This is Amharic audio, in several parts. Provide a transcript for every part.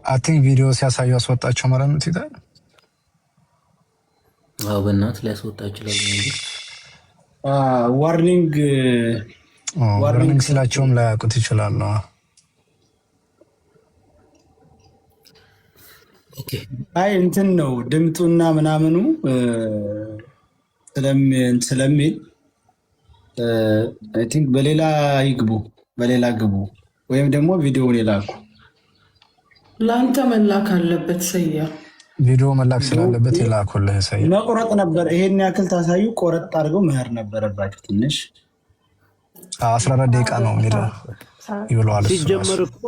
አይ ቲንክ ቪዲዮ ሲያሳዩ አስወጣቸው ማለት ነው ትይታ አዎ በእናት ሊያስወጣ ይችላል እንጂ ዋርኒንግ ስላቸውም ላያውቁት ይችላል ነው። ኦኬ አይ እንትን ነው ድምጡና ምናምኑ ስለሚል አይ ቲንክ በሌላ ግቡ ወይም ደግሞ ቪዲዮውን ይላኩ። ላንተ መላክ አለበት ሰያ ቪዲዮ መላክ ስላለበት ይላኩልህ ሰያ። መቁረጥ ነበር ይሄን ያክል ታሳዩ ቆረጥ አድርገው መሄድ ነበረባችሁ። ትንሽ 14 ደቂቃ ነው ይብለዋል። ሲጀመር እኮ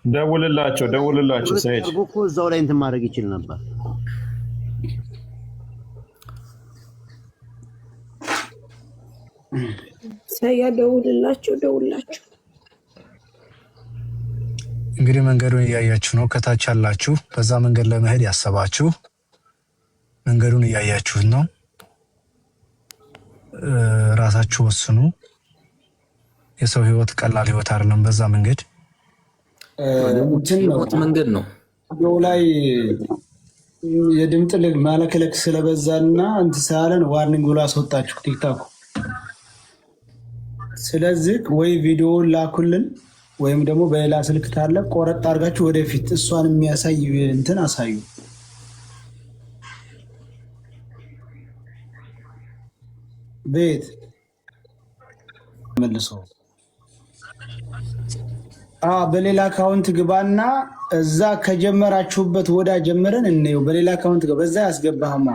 ደውልላቸው ሰይድ እኮ እዛው ላይ እንትን ማድረግ ይችል ነበር። ሰያ ደውልላቸው። እንግዲህ መንገዱን እያያችሁ ነው። ከታች ያላችሁ በዛ መንገድ ለመሄድ ያሰባችሁ መንገዱን እያያችሁት ነው። ራሳችሁ ወስኑ። የሰው ህይወት ቀላል ህይወት አይደለም። በዛ መንገድ መንገድ ነው ላይ የድምጥ ማለከለክ ስለበዛና እንትን ሳለን ዋርኒንግ ብሎ አስወጣችሁ ቲክታክ። ስለዚህ ወይ ቪዲዮውን ላኩልን ወይም ደግሞ በሌላ ስልክ ታለ ቆረጥ አድርጋችሁ ወደፊት እሷን የሚያሳይ እንትን አሳዩ። ቤት መልሶ በሌላ አካውንት ግባና እዛ ከጀመራችሁበት ወዳ ጀምረን እንየው። በሌላ አካውንት ግባ፣ በዛ ያስገባህማ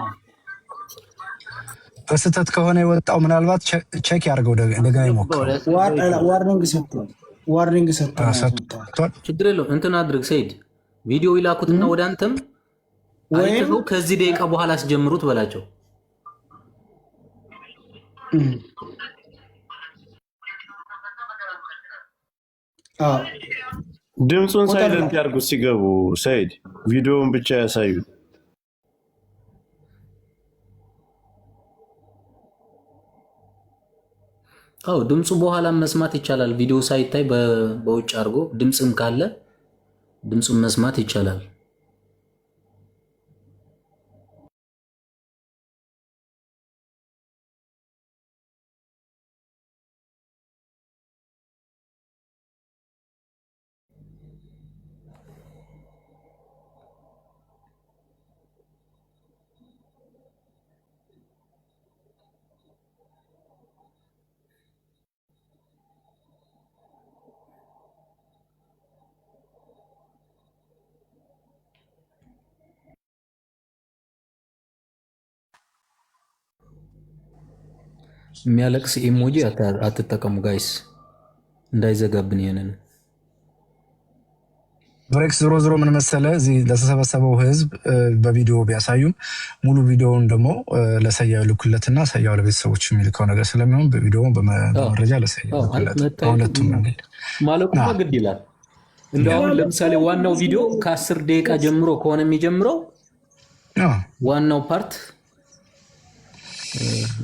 በስተት ከሆነ የወጣው ምናልባት ቼክ ያርገው እንደገና ይሞክር። ዋርኒንግ ሰጥቷል። ችግር የለውም። እንትን አድርግ ሰይድ፣ ቪዲዮ ይላኩትና ወደ አንተም አይተው ከዚህ ደቂቃ በኋላ አስጀምሩት በላቸው። ድምፁን ሳይለንት ያርጉ ሲገቡ ሰይድ፣ ቪዲዮውን ብቻ ያሳዩ። አዎ ድምፁ በኋላ መስማት ይቻላል። ቪዲዮ ሳይታይ በውጭ አድርጎ ድምፅም ካለ ድምፁን መስማት ይቻላል። የሚያለቅስ ኢሞጂ አትጠቀሙ ጋይስ፣ እንዳይዘጋብን ይሄንን። ብሬክስ ዞሮ ምን መሰለህ፣ እዚህ ለተሰበሰበው ህዝብ በቪዲዮ ቢያሳዩም ሙሉ ቪዲዮውን ደግሞ ለሰያው ልኩለትና ሰያው ለቤተሰቦች የሚልከው ነገር ስለሚሆን በቪዲዮውን በመረጃ ለሰያው ልኩለት። ሁለቱም ነው ማለቁማ ግድ ይላል። እንደው ለምሳሌ ዋናው ቪዲዮ ከ10 ደቂቃ ጀምሮ ከሆነ የሚጀምረው ዋናው ፓርት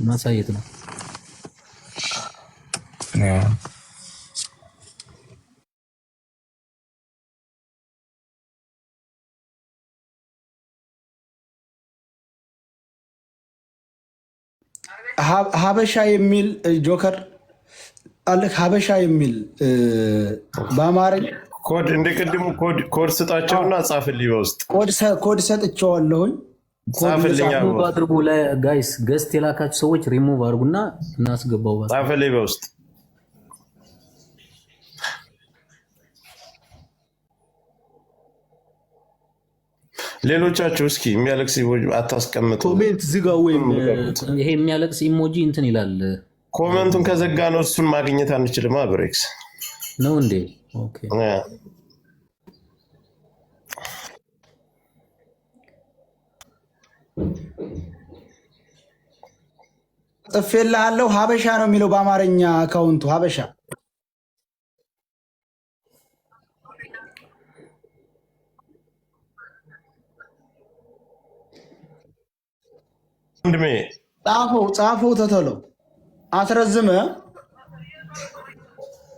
ማሳየት ነው። ሀበሻ የሚል ጆከር አለ። ሀበሻ የሚል በአማርኛ ኮድ እንደቀድሙ ኮድ ስጣቸውና ጻፍልኝ። በውስጥ ኮድ ሰጥቼዋለሁኝ። ጻፍልኝ አድርጉ። ጋይስ ገስት የላካችሁ ሰዎች ሪሙቭ አድርጉና እናስገባው። ጻፍልኝ በውስጥ። ሌሎቻችሁ እስኪ የሚያለቅስ ኢሞጂ አታስቀምጡ። ኮሜንት ዝጋ። ወይም ይሄ የሚያለቅስ ኢሞጂ እንትን ይላል። ኮሜንቱን ከዘጋ ነው እሱን ማግኘት አንችልም። ብሬክስ ነው እንዴ? ኦኬ ጽፌልሃለሁ። ሀበሻ ነው የሚለው በአማርኛ አካውንቱ ሀበሻ። ወንድሜ ጻፈው ተተለው አስረዝመ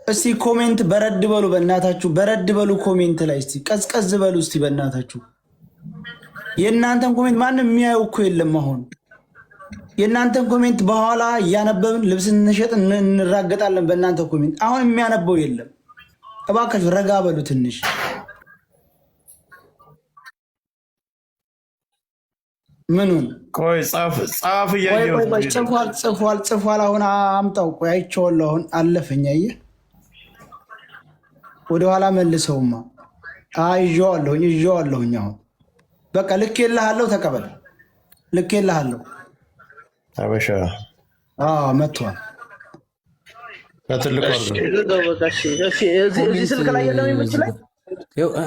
እስቲ ኮሜንት በረድ በሉ በእናታችሁ፣ በረድ በሉ ኮሜንት ላይ እስቲ ቀዝቀዝ በሉ እስቲ በእናታችሁ። የእናንተን ኮሜንት ማንም የሚያየው እኮ የለም። አሁን የእናንተን ኮሜንት በኋላ እያነበብን ልብስ እንሸጥ እንራገጣለን በእናንተ ኮሜንት። አሁን የሚያነበው የለም። እባካችሁ ረጋ በሉ ትንሽ። ምኑን ቆይ ጻፍ እያየሁ ጽፏል። አሁን አምጣው። ቆይ አይቼዋለሁ። አሁን አለፈኝ። አየህ ወደኋላ መልሰውማ። ይዤዋለሁኝ። አሁን በቃ ልኬልሃለሁ፣ ተቀበል። ልኬልሃለሁ። አበሻ መጥቷል። በትልቁ እዚህ ስልክ ላይ ያለው ይመስላል።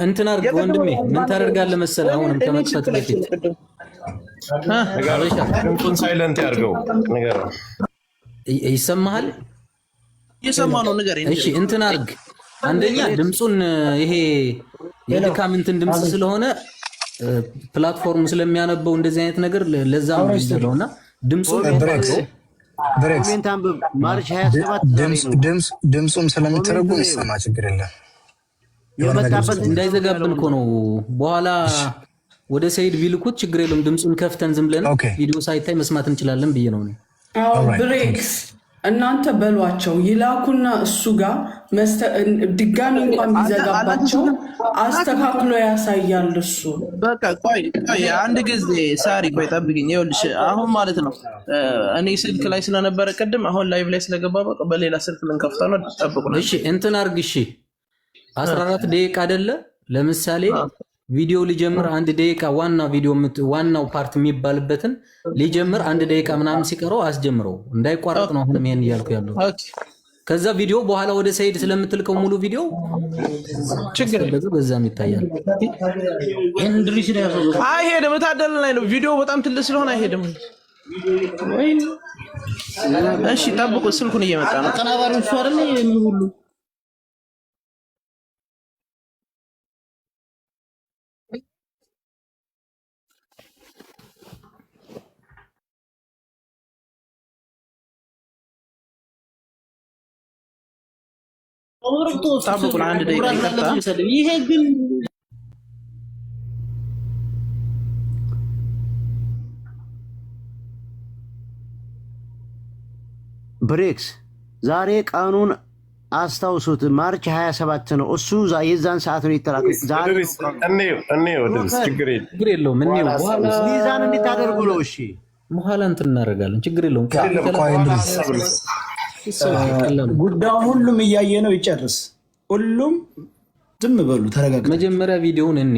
እንትን አድርግ ወንድሜ። ምን ታደርጋለህ መሰለህ? አሁንም ከመጥፋት በፊት ድምፁን ሳይለንት ያድርገው። ንገረው። ይሰማሃል? እየሰማ ነው። ንገረኝ። እሺ እንትን አድርግ። አንደኛ ድምፁን ይሄ የድካም እንትን ድምፅ ስለሆነ ፕላትፎርም ስለሚያነበው እንደዚህ አይነት ነገር ለዛ ነው የሚደረውና ድምፁን ድምፁም ስለሚተረጉም ይሰማ፣ ችግር የለም። እንዳይዘጋብን እኮ ነው። በኋላ ወደ ሰይድ ቢልኩት ችግር የለም። ድምፁን ከፍተን ዝም ብለን ቪዲዮ ሳይታይ መስማት እንችላለን ብዬ ነው። ብሬክስ እናንተ በሏቸው ይላኩና እሱ ጋር ድጋሚ እንኳን ቢዘጋባቸው አስተካክሎ ያሳያል እሱ። በቃ ቆይ አንድ ጊዜ ሳሪ ቆይ ጠብቅኝ። ይኸውልሽ አሁን ማለት ነው እኔ ስልክ ላይ ስለነበረ ቅድም፣ አሁን ላይቭ ላይ ስለገባ በቃ በሌላ ስልክ ልንከፍተው ነው። ጠብቁ። እሺ እንትን አድርግ። እሺ 14 ደቂቃ አይደለ? ለምሳሌ ቪዲዮ ሊጀምር 1 ደቂቃ ዋናው ፓርት የሚባልበትን ሊጀምር 1 ደቂቃ ምናምን ሲቀረው አስጀምረው እንዳይቋረጥ ነው። አሁንም ይሄን እያልኩ ያለው ከዛ ቪዲዮ በኋላ ወደ ሰይድ ስለምትልከው ሙሉ ቪዲዮ ችግር የለም፣ በዛም ይታያል። አይሄድም። ታደለ ላይ ነው ቪዲዮ በጣም ትልቅ ስለሆነ አይሄድም። እሺ ጠብቁ፣ ስልኩን እየመጣ ነው። ተናባሪው እሱ አይደል ሁሉ ጠብቁን። 1 ደቂቃ ይቀጣል። ይሄ ግን ብሬክስ ዛሬ ቀኑን አስታውሱት። ማርች 27 ነው። እሱ የዛን ሰዓት ነው የተላከው። ዛሬ ችግር የለውም። ሚዛን እንድታደርጉ ነው። እሺ በኋላ እንትን እናደርጋለን። ችግር የለውም። ጉዳዩ ሁሉም እያየ ነው። ይጨርስ። ሁሉም ዝም በሉ፣ ተረጋጋ። መጀመሪያ ቪዲዮውን እኔ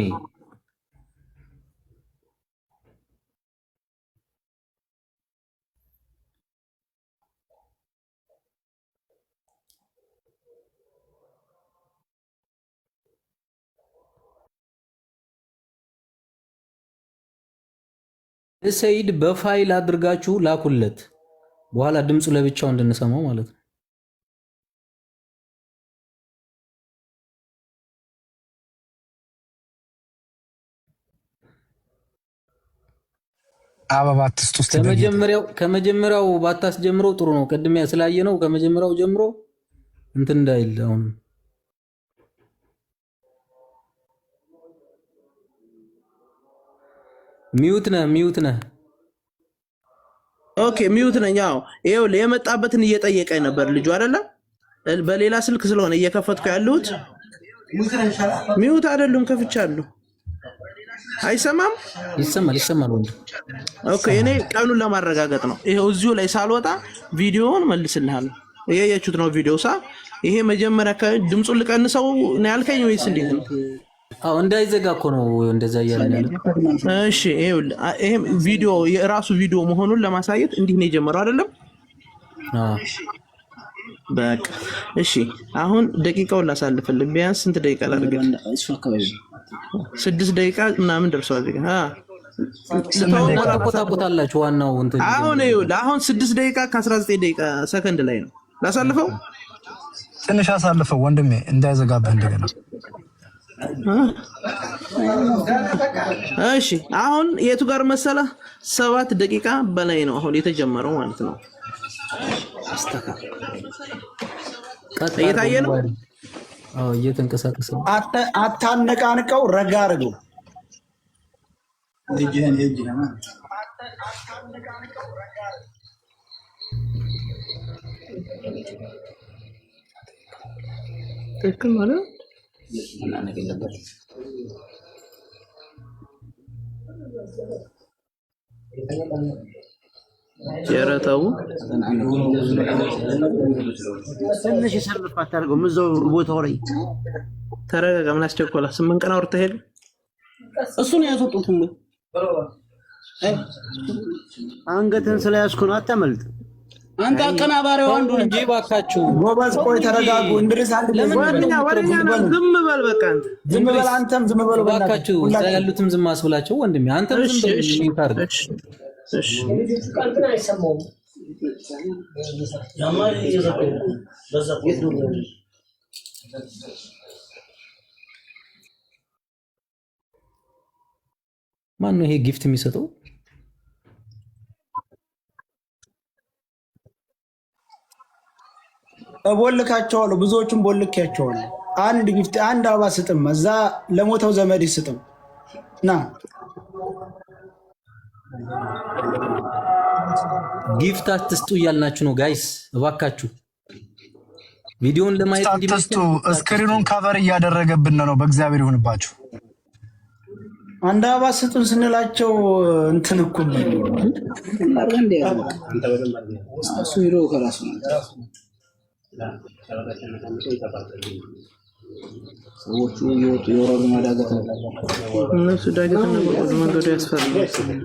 ሰይድ በፋይል አድርጋችሁ ላኩለት። በኋላ ድምፁ ለብቻው እንድንሰማው ማለት ነው። አበባ አትስጡ። ከመጀመሪያው ባታስጀምረው ጥሩ ነው። ቅድሚያ ስላየ ነው። ከመጀመሪያው ጀምሮ እንትን እንዳይል። አሁን ሚዩት ነህ። ኦኬ ሚዩት ነኝ። አዎ ይሄው የመጣበትን እየጠየቀኝ ነበር ልጁ አይደለ? በሌላ ስልክ ስለሆነ እየከፈትኩ ያለሁት። ሚዩት አይደሉም፣ ከፍቻለሁ። አይሰማም? ይሰማል ወንድ። ኦኬ እኔ ቀኑን ለማረጋገጥ ነው። ይሄው እዚሁ ላይ ሳልወጣ ቪዲዮውን መልስልሃለሁ። እያያችሁት ነው ቪዲዮ ይሄ መጀመሪያ ድምፁን ልቀንሰው ነው ያልከኝ ወይስ እንዴት ነው? አዎ እንዳይዘጋ እኮ ነው እንደዛ እያልን ያለው። እሺ ይሄ ቪዲዮ የራሱ ቪዲዮ መሆኑን ለማሳየት እንዲህ ነው የጀመረው አይደለም? በቃ እሺ አሁን ደቂቃውን ላሳልፍልህ። ቢያንስ ስንት ደቂቃ ላድርግ? 6 ደቂቃ ምናምን ደርሷል። ቆጣቆጣላችሁ ዋናው እንትን አሁን 6 ደቂቃ ከ19 ደቂቃ ሰከንድ ላይ ነው። ላሳልፈው፣ ትንሽ አሳልፈው ወንድሜ እንዳይዘጋብህ እንደገና። እሺ አሁን የቱ ጋር መሰለህ? 7 ደቂቃ በላይ ነው አሁን የተጀመረው ማለት ነው። እየታየ ነው። አዎ እየተንቀሳቀሰ ነው። አታነቃንቀው፣ ረጋ አድርገው። ትክክል ማለት ጀረታው ትንሽ ይሰርፍ አታርገው። ምዘው ቦታው ላይ ተረጋጋ። ምን አስቸኮላ? 8 ቀን አውርተህ ሄድ። እሱን ያስወጡት አንገትን ስለያዝኩ ነው። አታመልጥ። አንተ አቀናባሪው አንዱ እንጂ ባካችሁ ጎበዝ። ቆይ ተረጋጉ። እንድርስ አንድ ወደኛ ዝም በል በቃ። አንተ ዝም በል፣ አንተም ዝም በል ባካችሁ። እዛ ያሉትም ዝም አስብላቸው ወንድሜ። አንተም ዝም በል። እሺ ቃልትና አይሰማውም። ያማሪ ይዘቀው በዛ ማን ነው ይሄ ጊፍት የሚሰጠው? ቦልካቸዋለሁ፣ ብዙዎቹም ቦልካቸዋለሁ። አንድ ጊፍት አንድ አበባ ስጥም፣ እዛ ለሞተው ዘመድ ስጥም። ና ጊፍት አትስጡ እያልናችሁ ነው ጋይስ፣ እባካችሁ ቪዲዮን ለማየት አትስጡ። ስክሪኑን ካቨር እያደረገብን ነው። በእግዚአብሔር ይሁንባችሁ። አንድ አበባ ስጡን ስንላቸው እንትን እኮ እሱ ሂዶ ከራሱ ሰዎቹ እየወጡ የወረዱ ማዳገት ነው። እነሱ ዳገት ነው። መንገዱ ያስፈራል።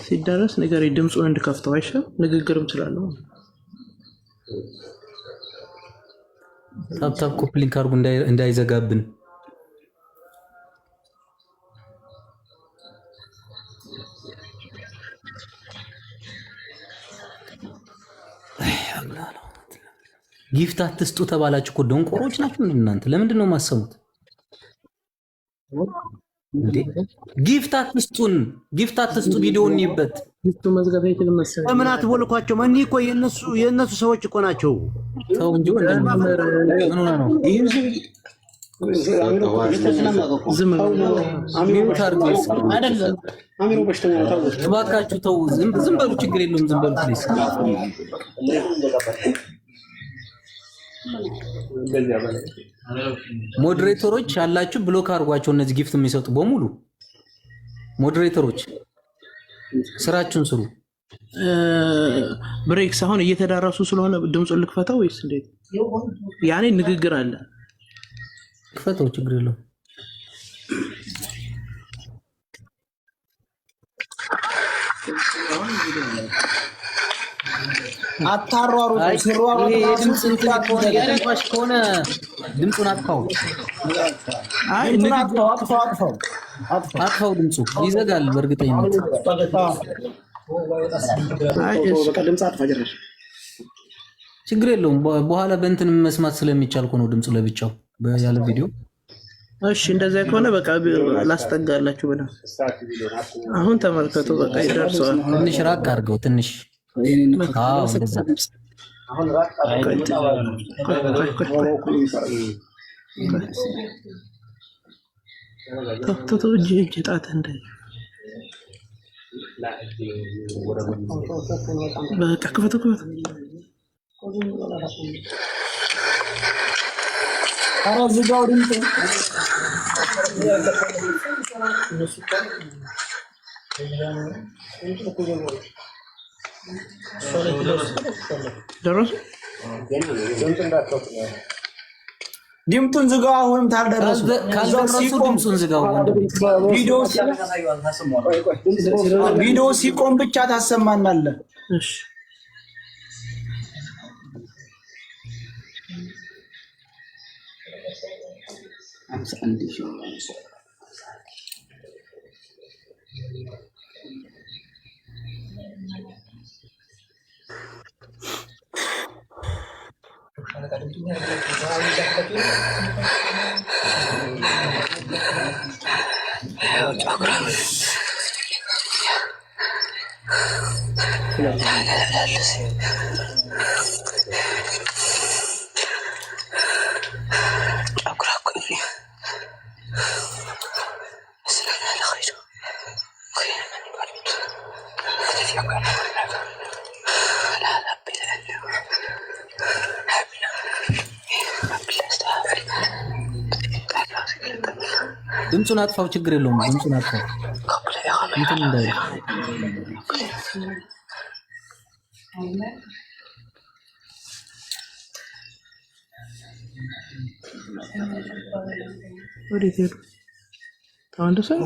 ሲደረስ ነገር ድምፁን እንድከፍተው አይሻል? ንግግርም ስላለው ታፕታፕ ኮፕሊንግ አድርጉ እንዳይዘጋብን። ጊፍት አትስጡ ተባላችሁ እኮ ደንቆሮች ናችሁ እናንተ። ለምንድን ነው የማሰሙት እንዴ? ጊፍት አትስጡን፣ ጊፍት አትስጡ። ቪዲዮ እንይበት። ለምን አትቦልኳቸው? እኔ እኮ የእነሱ ሰዎች እኮ ናቸው። ተው እንጂ ወንድም ምን ሆነ ነው? ዝም እባካችሁ ተው፣ ዝም በሉ። ችግር የለውም፣ ዝም በሉ ፕሊዝ። ሞዴሬተሮች ያላችሁ ብሎክ አድርጓቸው። እነዚህ ጊፍት የሚሰጡ በሙሉ ሞዴሬተሮች ስራችሁን ስሩ። ብሬክስ አሁን እየተዳረሱ ስለሆነ ድምፁን ልክፈተው ወይስ እንዴት? ያኔ ንግግር አለ። ክፈተው፣ ችግር የለውም። አታሯሩ ከሆነ ድምፁን አጥፋው። አጥፋው፣ ድምፁ ይዘጋል በእርግጠኝነት። ችግር የለውም። በኋላ በእንትን መስማት ስለሚቻል እኮ ነው ድምፁ ለብቻው ያለ ቪዲዮ። እሺ እንደዛ ከሆነ በቃ ላስጠጋላችሁ ብለ አሁን ተመልከቱ። በቃ ይደርሰዋል። ትንሽ ራቅ አድርገው ትንሽ። አዎ እንደዛ ቶቶ እጅ ጣት እንደ በቃ ክፈቱ። ኧረ ዝጋው ድምፅ። ደረሱ። ድምፁን ዝጋው። አሁንም ታልደረሱ ካልደረሱ ድምፁን ዝጋው። ቪዲዮ ሲቆም ብቻ ታሰማናለህ። እሺ ድምፁን አጥፋው፣ ችግር የለውም። ድምፁን አጥፋው እንትን እንዳይል ወዴት ሄዱ? ተመልሰው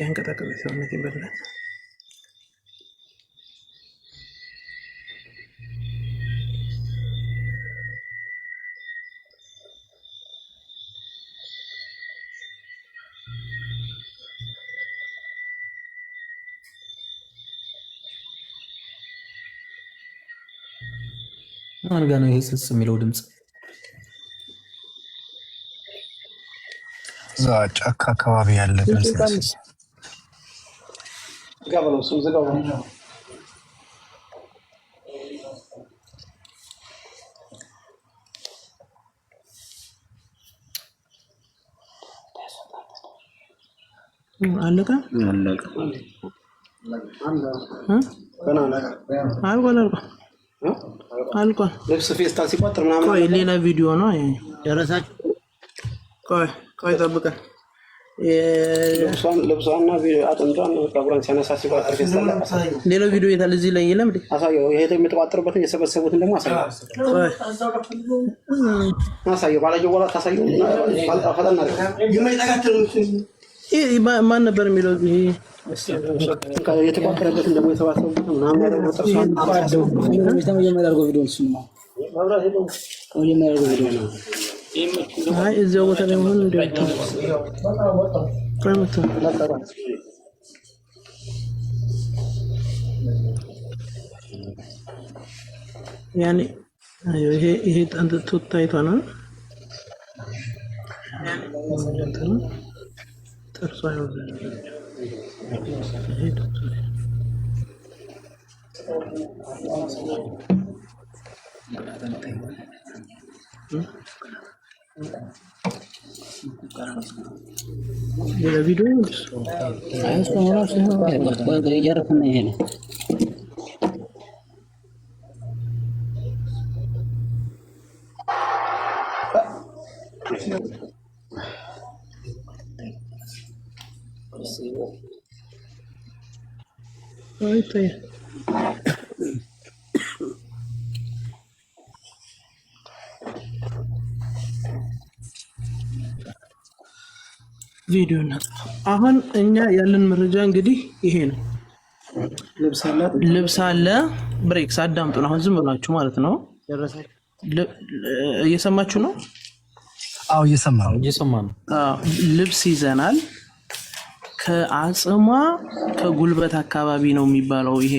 ያንቀጠቀጠ ሰውነት ይበላል። ማን ጋር ነው ይሄ ስስ የሚለው ድምፅ? እዛ ጫካ አካባቢ ያለ ድምፅ አለቀ አልቋል። ልብስ ፌስታል ሲቆጥር ምናምን ቆይ ሌላ ቪዲዮ ነው ጨረሳችሁ? ቆይ ጠብቀን ልብሷና አጥንቷን ፀጉሯን ሲያነሳ ሲቆጥር ፌስታል ሌላው ቪዲዮ የታለ? እዚህ ላይ የለም እንዴ? አሳየው። ይሄ የሚተቋጥርበትን የሰበሰቡትን ደግሞ አሳየው። ባላየው በኋላ ታሳየው። ፈጠን ይሄ ማን ነበር የሚለው? ይሄ የተቋጠረበትን ደግሞ የሰባሰቡትን ምናምን ያደርገው ጥርሷን እዚያው ቦታ ላይ ሆኖ እንደው ያኔ ይሄ አንተ ታይቷል ነው ጥርሷ ሌላ ቪዲዮ ቪዲዮ እናጥፋ። አሁን እኛ ያለን መረጃ እንግዲህ ይሄ ነው። ልብስ አለ። ብሬክስ አዳምጡን። አሁን ዝም ብላችሁ ማለት ነው። እየሰማችሁ ነው? አዎ እየሰማ ነው። ልብስ ይዘናል። ከአጽሟ ከጉልበት አካባቢ ነው የሚባለው ይሄ